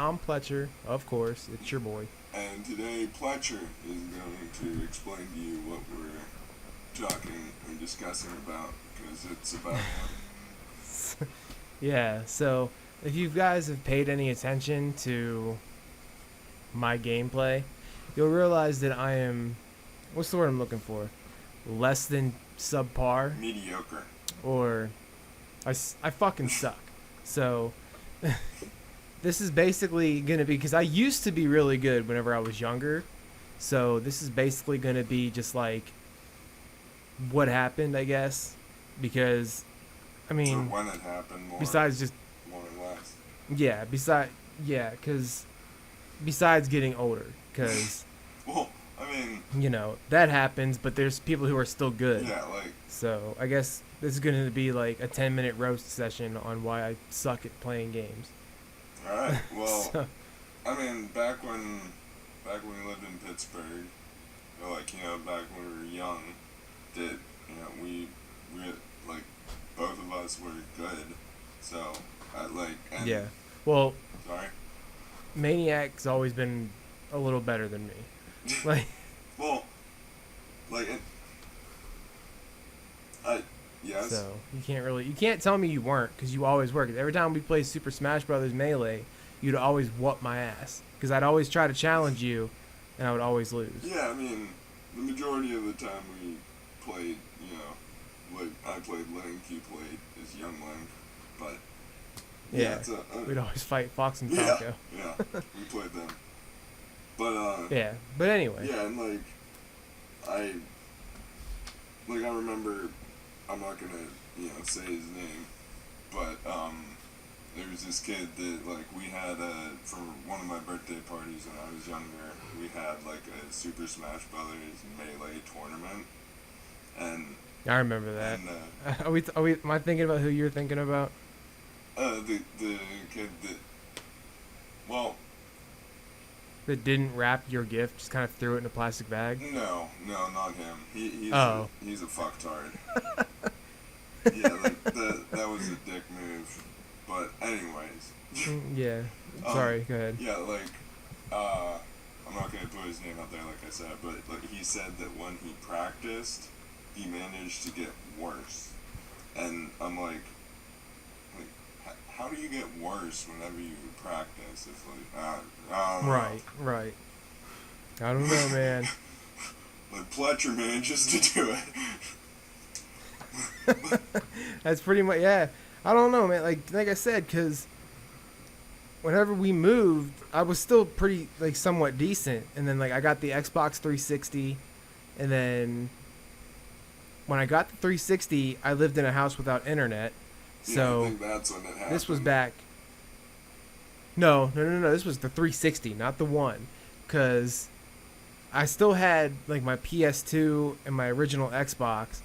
I'm Plecher, of course. It's your boy. And today, Plecher is going to explain to you what we're talking and discussing about, because it's about him. Yeah, so if you guys have paid any attention to my gameplay, you'll realize that I am, what's the word I'm looking for? Less than subpar, Mediocre. or I fucking suck. So this is basically going to be, because I used to be really good whenever I was younger. So this is basically going to be just like what happened, I guess. Because, I mean, So when it happened, more, besides just, more or less. yeah, because besides getting older. Because, Well, I mean, you know, that happens, but there's people who are still good. yeah, like, So I guess this is going to be like a 10-minute roast session on why I suck at playing games. alright, well, So, I mean, back when we lived in Pittsburgh, or like, you know, back when we were young, that, you know, we like, both of us were good, so, and, yeah. Well, sorry? Maniac's always been a little better than me. Like, Well, like, yes. so you can't tell me you weren't, because you always were. 'Cause every time we played Super Smash Brothers Melee, you'd always whoop my ass, because I'd always try to challenge you, and I would always lose. Yeah, I mean, the majority of the time we played, you know, like, I played Link, you played as young Link, but, Yeah, it's we'd always fight Fox and yeah, Falco. yeah, we played them. But, Yeah, but anyway. yeah, and, like, I remember, I'm not gonna, you know, say his name, but, there was this kid that, like, we had, for one of my birthday parties when I was younger, we had, like, a Super Smash Brothers Melee tournament, and, I remember that. and, Am I thinking about who you're thinking about? the kid that, well, That didn't wrap your gift, just kind of threw it in a plastic bag? no, not him. He's Oh. he's a fucktard. Yeah, like, that was a dick move. But anyways, Yeah. Sorry, go ahead. yeah, like, I'm not gonna put his name out there, like I said, but like he said that when he practiced, he managed to get worse, and I'm like, how do you get worse whenever you practice? It's like, I don't know. Right. I don't know, man. But Plecher manages to do it. That's pretty much, yeah. I don't know, man. Like I said, because whenever we moved, I was still pretty, like, somewhat decent. And then, like, I got the Xbox 360. And then when I got the 360, I lived in a house without internet. So yeah, I think that's when it happened. this was back. No. This was the 360, not the one. Because I still had, like, my PS2 and my original Xbox.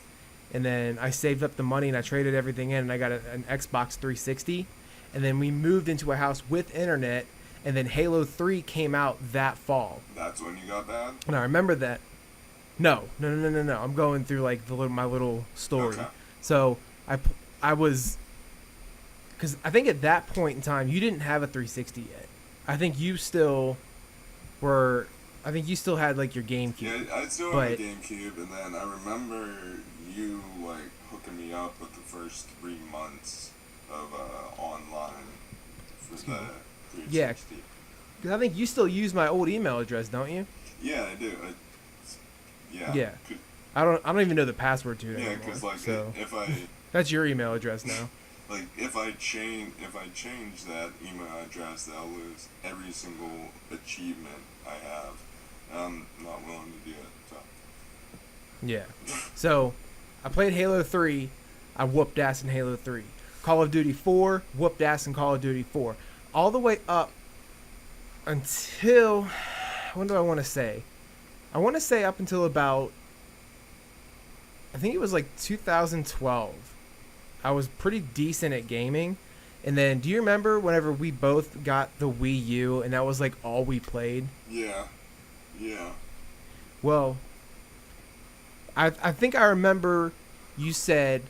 And then I saved up the money and I traded everything in and I got an Xbox 360. And then we moved into a house with internet. And then Halo 3 came out that fall. That's when you got bad? And I remember that. No. I'm going through, like, my little story. Okay. So I was, because I think at that point in time you didn't have a 360 yet. I think you still had, like, your GameCube. Yeah, I still have a GameCube, and then I remember you, like, hooking me up with the first 3 months of online for the 360. Yeah. 'Cause I think you still use my old email address, don't you? Yeah, I do. Yeah. Yeah. I don't even know the password to it Yeah, anymore. because, like, So if I that's your email address now. like if I change that email address, then I'll lose every single achievement I have. I'm not willing to do it. So. Yeah. So I played Halo 3. I whooped ass in Halo 3. Call of Duty 4, whooped ass in Call of Duty 4. All the way up until, when do I want to say? I want to say up until about, I think it was like 2012. I was pretty decent at gaming. And then, do you remember whenever we both got the Wii U and that was like all we played? Yeah. Well, I think I remember you said,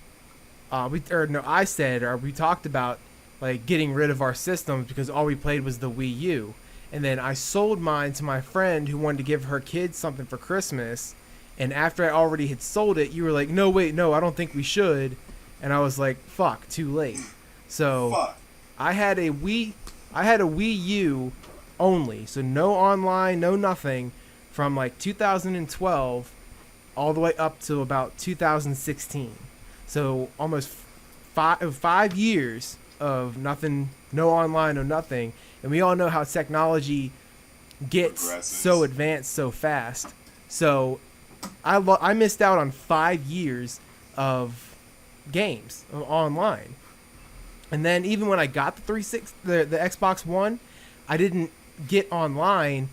I said, or we talked about, like getting rid of our systems because all we played was the Wii U. And then I sold mine to my friend who wanted to give her kids something for Christmas. And after I already had sold it, you were like, no, wait, no, I don't think we should. And I was like, fuck, too late. So Fuck. I had a Wii U only, so no online, no nothing, from like 2012 all the way up to about 2016. So almost 5 years of nothing, no online, no nothing. And we all know how technology gets Progresses. so advanced so fast. So I missed out on 5 years of games online. And then even when I got the Xbox One, I didn't get online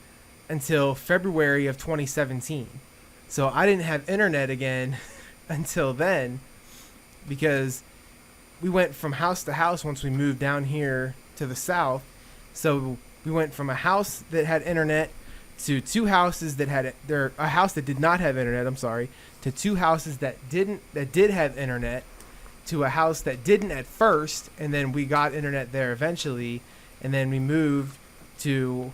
until February of 2017. So I didn't have internet again until then, because we went from house to house once we moved down here to the south. So we went from a house that had internet to two houses that had a house that did not have internet, I'm sorry, to two houses that did have internet, to a house that didn't at first, and then we got internet there eventually, and then we moved to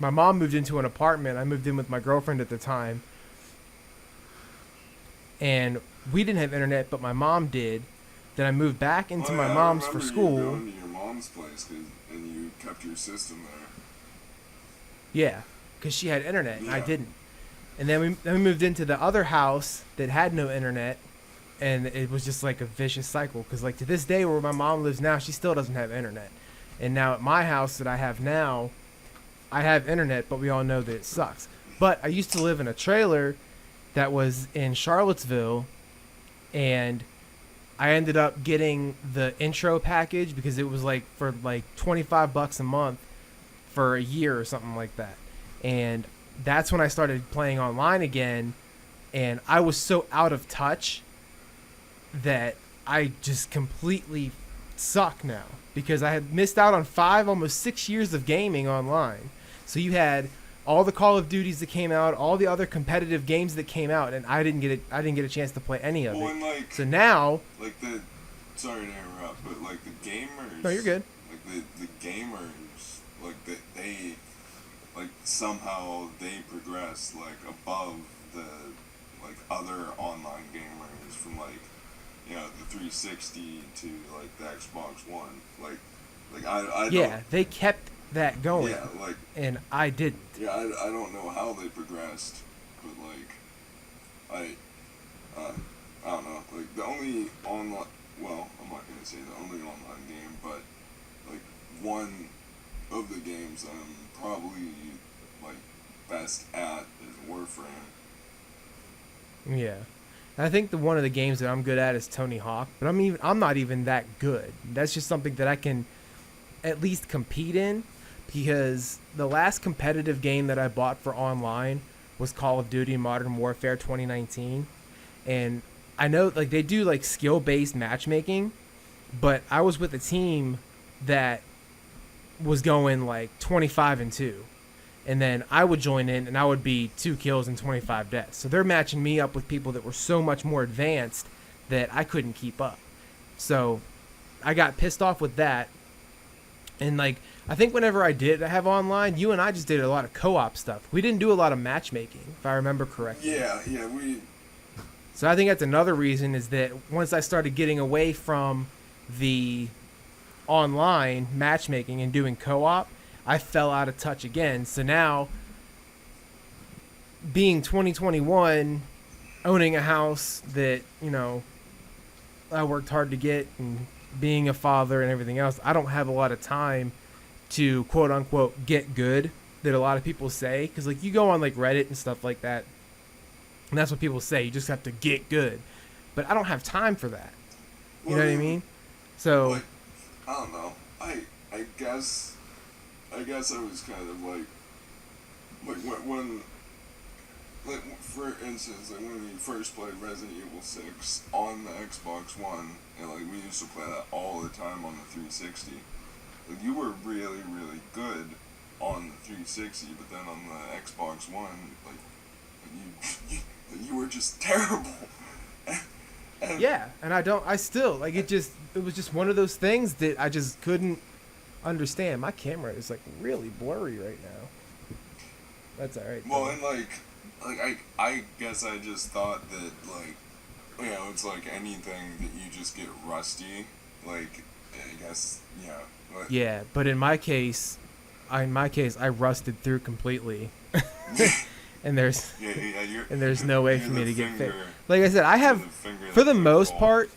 my mom moved into an apartment. I moved in with my girlfriend at the time, and we didn't have internet, but my mom did. Then I moved back into my mom's for school. You going to your mom's place and you kept your system there. Yeah, because she had internet and I didn't. And then we moved into the other house that had no internet, and it was just like a vicious cycle. Because like to this day, where my mom lives now, she still doesn't have internet. And now at my house that I have now, I have internet, but we all know that it sucks. But I used to live in a trailer that was in Charlottesville, and I ended up getting the intro package because it was like for like $25 a month for a year or something like that. And that's when I started playing online again, and I was so out of touch that I just completely suck now, because I had missed out on almost 6 years of gaming online. So you had all the Call of Duties that came out, all the other competitive games that came out, and I didn't get a chance to play any of it. And like, so now, like sorry to interrupt, but like the gamers. No, you're good. Like the gamers, like they like somehow they progress like above the like other online gamers from like, you know, the 360 to like the Xbox One. Like I yeah, don't, they kept that going. Yeah, like, and I didn't. Yeah, I don't know how they progressed, but like I don't know. Like the only online, well, I'm not gonna say the only online game, but like one of the games I'm probably like best at is Warframe. Yeah. I think one of the games that I'm good at is Tony Hawk, but I'm not even that good. That's just something that I can at least compete in, because the last competitive game that I bought for online was Call of Duty Modern Warfare 2019. And I know like they do like skill-based matchmaking, but I was with a team that was going like 25-2. And then I would join in and I would be 2 kills and 25 deaths. So they're matching me up with people that were so much more advanced that I couldn't keep up. So I got pissed off with that. And like, I think whenever I did have online, you and I just did a lot of co-op stuff. We didn't do a lot of matchmaking, if I remember correctly. Yeah, we... So I think that's another reason, is that once I started getting away from the online matchmaking and doing co-op, I fell out of touch again. So now, being 2021, owning a house that, you know, I worked hard to get, and being a father and everything else, I don't have a lot of time to quote unquote get good that a lot of people say. Because like you go on like Reddit and stuff like that, and that's what people say, you just have to get good. But I don't have time for that. You know what I mean? So like, I don't know. I guess I was kind of like when like for instance, like when we first played Resident Evil 6 on the Xbox One, and like we used to play that all the time on the 360. Like you were really, really good on the 360, but then on the Xbox One, like you were just terrible. Yeah, and I still like it. It was just one of those things that I just couldn't understand. My camera is like really blurry right now. That's all right Well, though. and I guess I just thought that like, it's like anything that you just get rusty. Like, I guess, but Yeah, but in my case, I rusted through completely, and there's no way you're for me the to get finger, fit. Like I said, I you're have the finger for that the pokes most hole. part.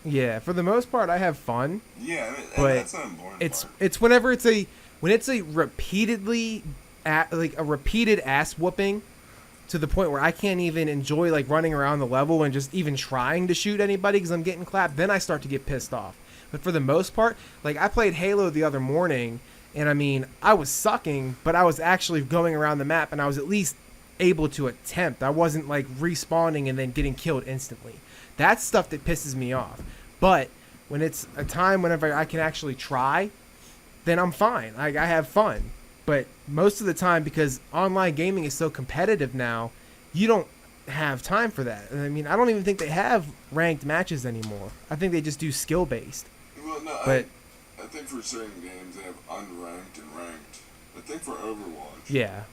Yeah, for the most part, I have fun, Yeah, and but that's an important it's part. it's when it's a repeatedly like a repeated ass whooping to the point where I can't even enjoy like running around the level and just even trying to shoot anybody because I'm getting clapped. Then I start to get pissed off. But for the most part, like I played Halo the other morning, and I mean I was sucking, but I was actually going around the map and I was at least able to attempt. I wasn't like respawning and then getting killed instantly. That's stuff that pisses me off. But when it's a time whenever I can actually try, then I'm fine. Like I have fun. But most of the time, because online gaming is so competitive now, you don't have time for that. I mean, I don't even think they have ranked matches anymore. I think they just do skill based. Well, no, But I think for certain games they have unranked and ranked. I think for Overwatch. yeah,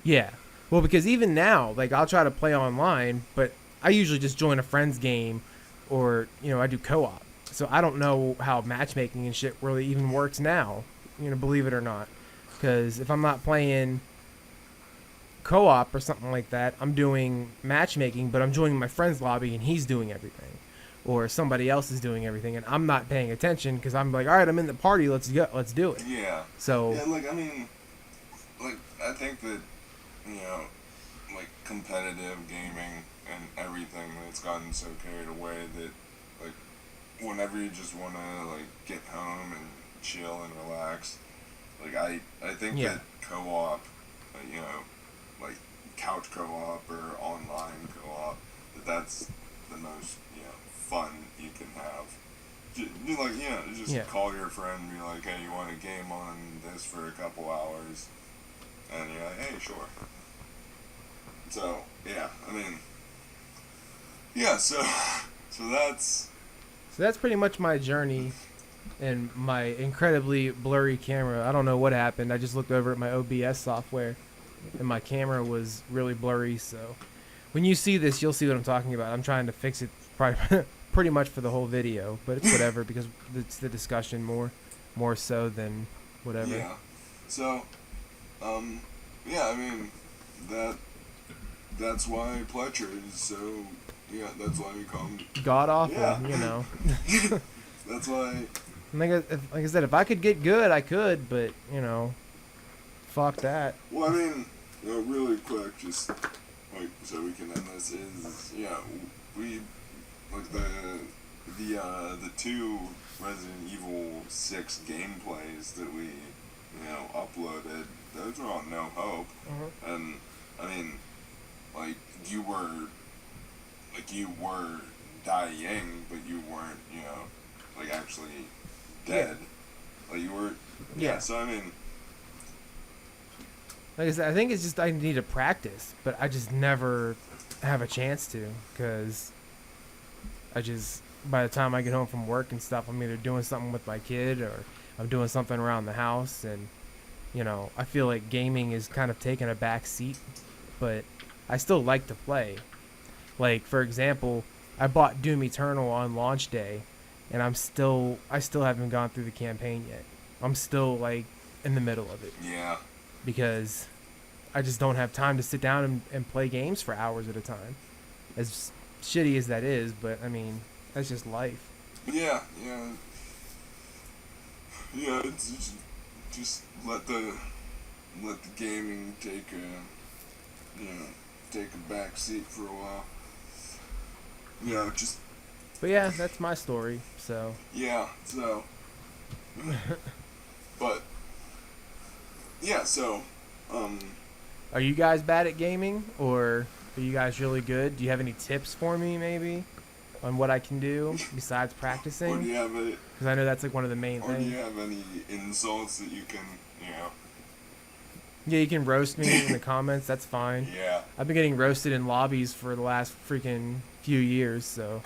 yeah. Well, because even now, like I'll try to play online, but I usually just join a friend's game, or I do co-op. So I don't know how matchmaking and shit really even works now. Believe it or not. Because if I'm not playing co-op or something like that, I'm doing matchmaking, but I'm joining my friend's lobby and he's doing everything, or somebody else is doing everything, and I'm not paying attention because I'm like, all right, I'm in the party, let's go, let's do it. Yeah. So Yeah, like I mean, like I think that you know, like competitive gaming and everything that's gotten so carried away that like whenever you just want to like get home and chill and relax, like I think yeah, that co-op, like couch co-op or online co-op, that's the most fun you can have. Just yeah, call your friend and be like, hey, you want a game on this for a couple hours? And you're like, hey, sure. So, yeah, I mean, yeah, so that's, so that's pretty much my journey and my incredibly blurry camera. I don't know what happened. I just looked over at my OBS software and my camera was really blurry. So when you see this, you'll see what I'm talking about. I'm trying to fix it probably pretty much for the whole video, but it's whatever because it's the discussion more so than whatever. yeah. So, yeah, I mean, that, that's why Plecher is so, that's why we call him, God awful, yeah. That's why, like I said, if I could get good, I could, but fuck that. well, I mean, really quick, just, like, so we can end this, is, we, like, the two Resident Evil 6 gameplays that we, uploaded, those were on No Hope, and, I mean, like, you were dying, but you weren't, like, actually dead. Like, you were, Yeah. so, I mean, Like I said, I think it's just I need to practice, but I just never have a chance to because by the time I get home from work and stuff, I'm either doing something with my kid or I'm doing something around the house, and I feel like gaming is kind of taking a back seat, but I still like to play. Like for example, I bought Doom Eternal on launch day, and I still haven't gone through the campaign yet. I'm still like in the middle of it yeah. because I just don't have time to sit down and play games for hours at a time. As shitty as that is, but I mean, that's just life. Yeah, yeah. Yeah, it's just let the gaming take a back seat for a while. Just But yeah, that's my story. So yeah, so but yeah, so are you guys bad at gaming, or are you guys really good? Do you have any tips for me, maybe, on what I can do besides or do practicing? you have any Because I know that's like one of the main or do things. you have any insults that you can Yeah, you can roast me in the comments. That's fine. yeah. I've been getting roasted in lobbies for the last freaking few years. So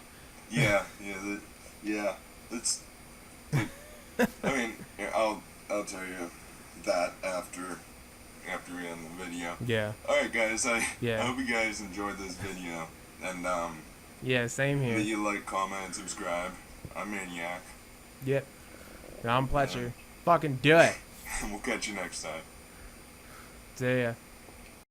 Yeah. That's. I mean, here, I'll tell you that after we end the video. yeah, All right, guys. I yeah, hope you guys enjoyed this video, and yeah. Same that here. you like, comment, and subscribe. I'm Maniac. Yep. And I'm Plecher. Fucking do it. And we'll catch you next time. See ya.